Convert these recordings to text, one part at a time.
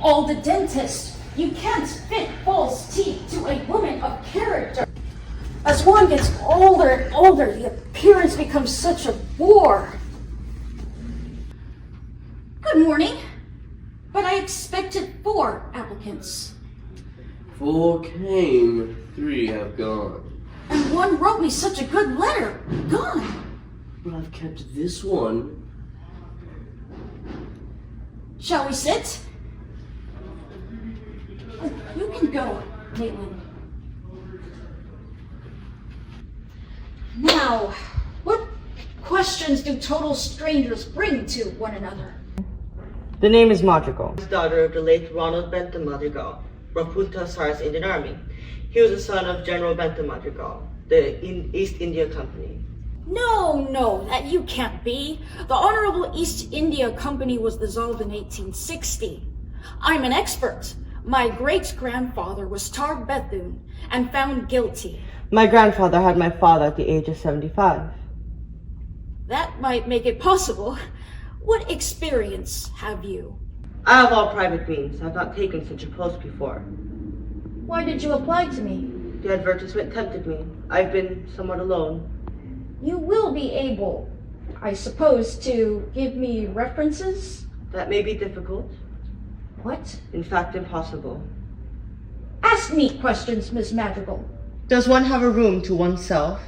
all the dentists. You can't fit false teeth to a woman of character. As one gets older and older, the appearance becomes such a bore. Good morning. But I expected 4 applicants. 4 came, 3 have gone. And one wrote me such a good letter. Gone. But I've kept this one. Shall we sit? Oh, you can go, Caitlin. Now, what questions do total strangers bring to one another? The name is Madrigal. Daughter of the late Ronald Benton Madrigal, Rapunta Tsar's Indian Army. He was the son of General Benton Madrigal, the East India Company. No, that you can't be. The Honorable East India Company was dissolved in 1860. I'm an expert. My great-grandfather was tarred Bethune and found guilty. My grandfather had my father at the age of 75. That might make it possible. What experience have you? I have all private means. I have not taken such a post before. Why did you apply to me? The advertisement tempted me. I've been somewhat alone. You will be able, I suppose, to give me references? That may be difficult. What? In fact, impossible. Ask me questions, Miss Madrigal. Does one have a room to oneself?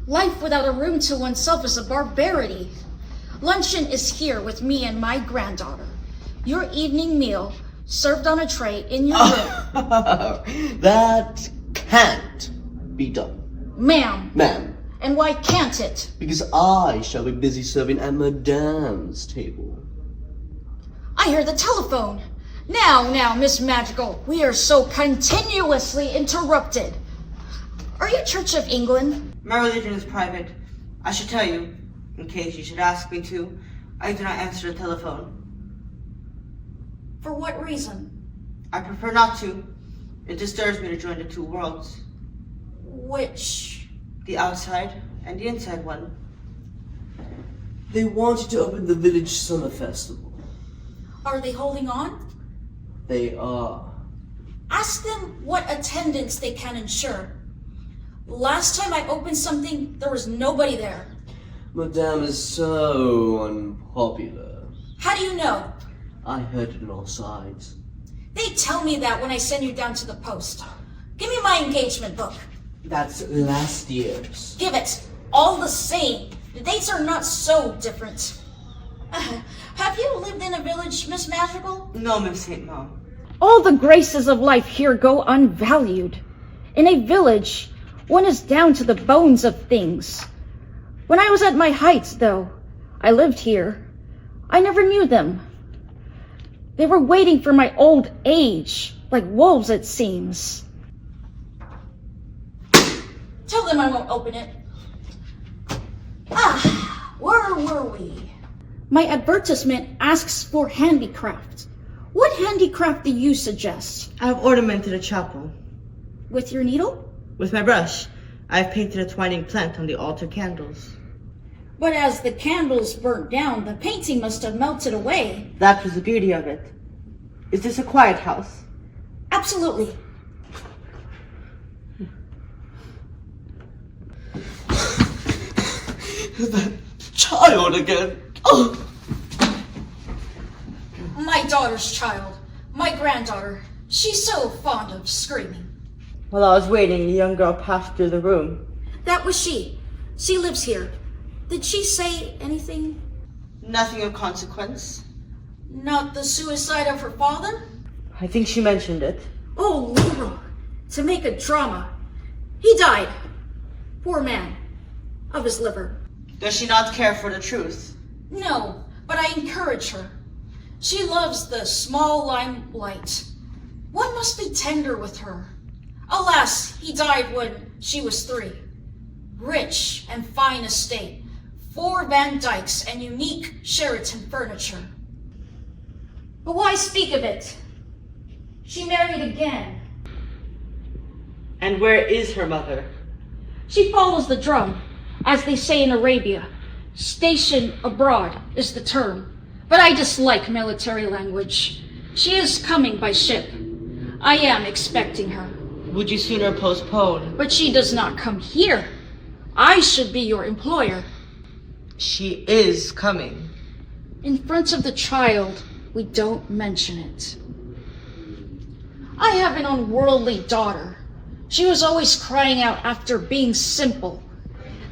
Life without a room to oneself is a barbarity. Luncheon is here with me and my granddaughter. Your evening meal served on a tray in your room. That can't be done. Ma'am. Ma'am, And why can't it? because I shall be busy serving at Madame's table. I hear the telephone. Now, Miss Madrigal, we are so continuously interrupted. Are you Church of England? My religion is private. I should tell you, in case you should ask me to, I do not answer the telephone. For what reason? I prefer not to. It disturbs me to join the 2 worlds. Which? The outside and the inside one. They wanted to open the village summer festival. Are they holding on? They are. Ask them what attendance they can ensure. Last time I opened something, there was nobody there. Madame is so unpopular. How do you know? I heard it on all sides. They tell me that when I send you down to the post. Give me my engagement book. That's last year's. Give it. All the same. The dates are not so different. Have you lived in a village, Miss Madrigal? No, Miss St. Mom. All the graces of life here go unvalued. In a village, one is down to the bones of things. When I was at my height, though, I lived here. I never knew them. They were waiting for my old age, like wolves it seems. Tell them I won't open it. Where were we? My advertisement asks for handicraft. What handicraft do you suggest? I have ornamented a chapel. With your needle? With my brush, I have painted a twining plant on the altar candles. But as the candles burnt down, the painting must have melted away. That was the beauty of it. Is this a quiet house? Absolutely. That child again. Oh. My daughter's child. My granddaughter. She's so fond of screaming. While I was waiting, a young girl passed through the room. That was she. She lives here. Did she say anything? Nothing of consequence. Not the suicide of her father? I think she mentioned it. Oh, Leroy. To make a drama. He died. Poor man. Of his liver. Does she not care for the truth? No, but I encourage her. She loves the small limelight. One must be tender with her. Alas, he died when she was 3. Rich and fine estate. 4 Van Dykes and unique Sheraton furniture. But why speak of it? She married again. And where is her mother? She follows the drum, as they say in Arabia. Stationed abroad is the term. But I dislike military language. She is coming by ship. I am expecting her. Would you sooner postpone? But she does not come here. I should be your employer. She is coming. In front of the child, we don't mention it. I have an unworldly daughter. She was always crying out after being simple.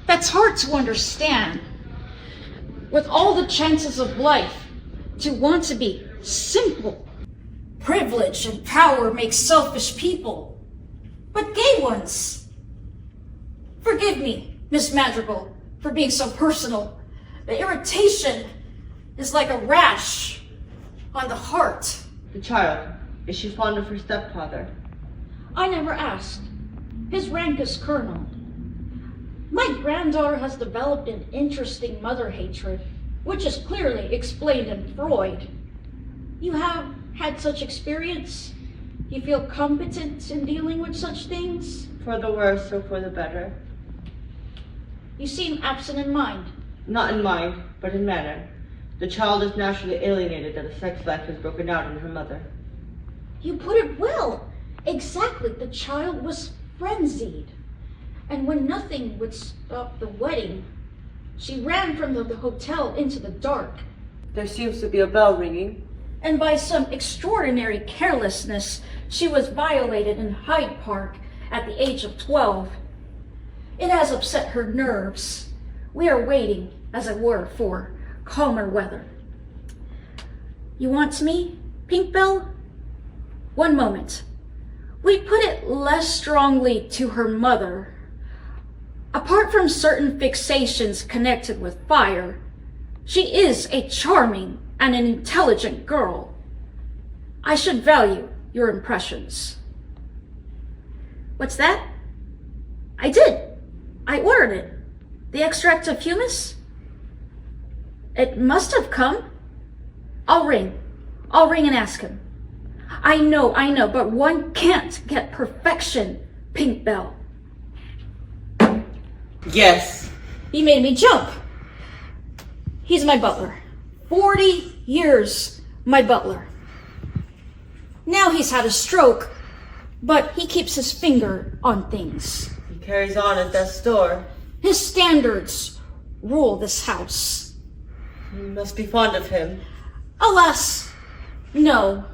That's hard to understand. With all the chances of life, to want to be simple. Privilege and power make selfish people, but gay ones. Forgive me, Miss Madrigal, for being so personal. The irritation is like a rash on the heart. The child, is she fond of her stepfather? I never asked. His rank is colonel. My granddaughter has developed an interesting mother hatred, which is clearly explained in Freud. You have had such experience? You feel competent in dealing with such things? For the worse or for the better? You seem absent in mind. Not in mind, but in manner. The child is naturally alienated that a sex life has broken out in her mother. You put it well. Exactly, the child was frenzied. And when nothing would stop the wedding, she ran from the hotel into the dark. There seems to be a bell ringing. And by some extraordinary carelessness, she was violated in Hyde Park at the age of 12. It has upset her nerves. We are waiting, as it were, for calmer weather. You want me, Pink Bell? One moment. We put it less strongly to her mother. Apart from certain fixations connected with fire, she is a charming and an intelligent girl. I should value your impressions. What's that? I did. I ordered it. The extract of humus? It must have come. I'll ring and ask him. I know, but one can't get perfection, Pink Bell. Yes. He made me jump. He's my butler. 40 years, my butler. Now he's had a stroke, but he keeps his finger on things. He carries on at death's door. His standards rule this house. You must be fond of him. Alas, no.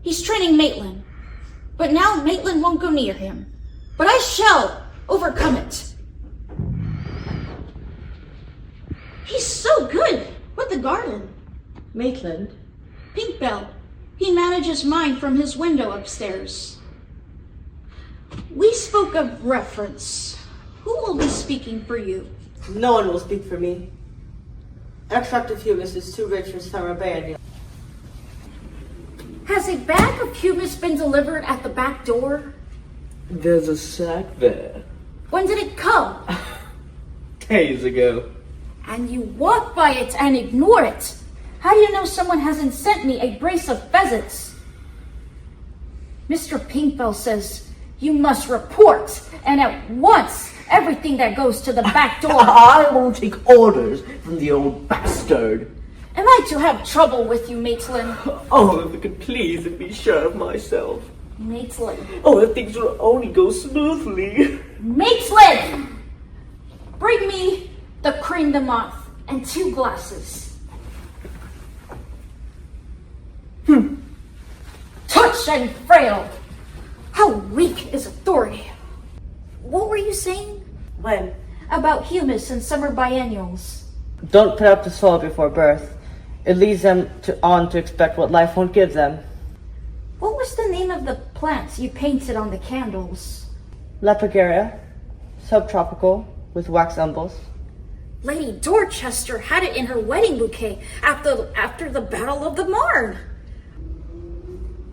He's training Maitland. But now Maitland won't go near him. But I shall overcome it. He's so good with the garden. Maitland? Pink Bell. He manages mine from his window upstairs. We spoke of reference. Who will be speaking for you? No one will speak for me. Extract of humus is too rich for summer bayonnaise. Has a bag of humus been delivered at the back door? There's a sack there. When did it come? Days ago. And you walk by it and ignore it. How do you know someone hasn't sent me a brace of pheasants? Mr. Pinkbell says you must report, and at once, everything that goes to the back door. I won't take orders from the old bastard. Am I to have trouble with you, Maitland? Oh, if I could please and be sure of myself. Maitland. Oh, if things will only go smoothly. Maitland! Bring me the cream de menthe and 2 glasses. Touch and frail. How weak is authority. What were you saying? When? About humus and summer biennials. Don't put up the soil before birth. It leads them on to expect what life won't give them. What was the name of the plants you painted on the candles? Lepargaria, subtropical, with wax umbels. Lady Dorchester had it in her wedding bouquet after the Battle of the Marne.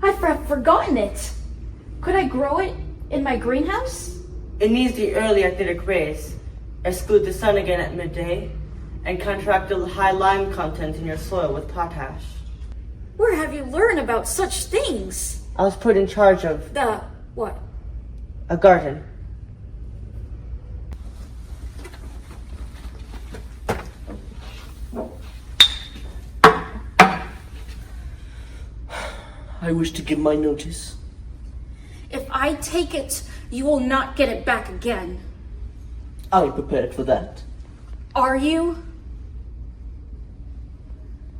I've forgotten it. Could I grow it in my greenhouse? It needs the early acidic rays, exclude the sun again at midday, and contract the high lime content in your soil with potash. Where have you learned about such things? I was put in charge of The what? a garden. I wish to give my notice. If I take it, you will not get it back again. I'm prepared for that. Are you?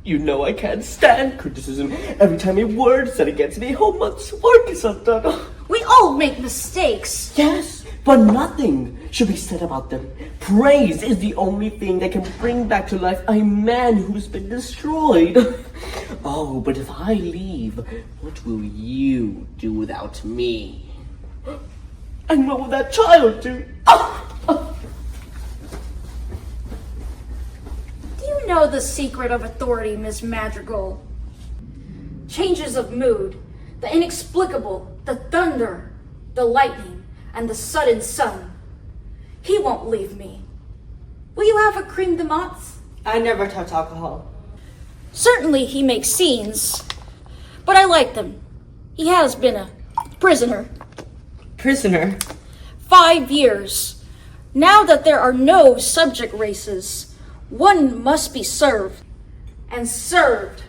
You know I can't stand criticism. Every time a word is said against me, a whole month's work is undone. We all make mistakes. Yes, but nothing should be said about them. Praise is the only thing that can bring back to life a man who's been destroyed. Oh, but if I leave, what will you do without me? And what will that child do? Do you know the secret of authority, Miss Madrigal? Changes of mood, the inexplicable, the thunder, the lightning, and the sudden sun. He won't leave me. Will you have a creme de menthe? I never touch alcohol. Certainly he makes scenes, but I like them. He has been a prisoner. Prisoner? 5 years. Now that there are no subject races, one must be served. And served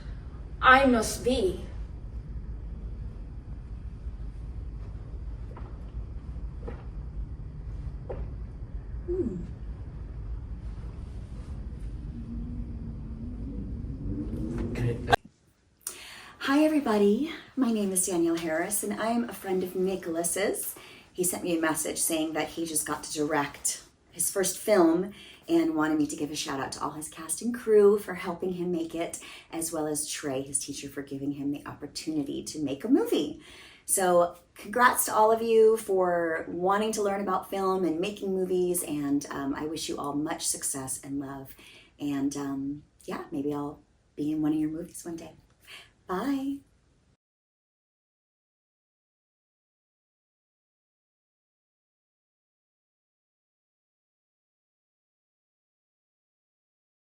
I must be. Hi everybody, my name is Danielle Harris and I am a friend of Nicholas's. He sent me a message saying that he just got to direct his first film and wanted me to give a shout out to all his cast and crew for helping him make it, as well as Trey, his teacher, for giving him the opportunity to make a movie. So congrats to all of you for wanting to learn about film and making movies, and I wish you all much success and love. And yeah, maybe I'll be in one of your movies one day. Bye.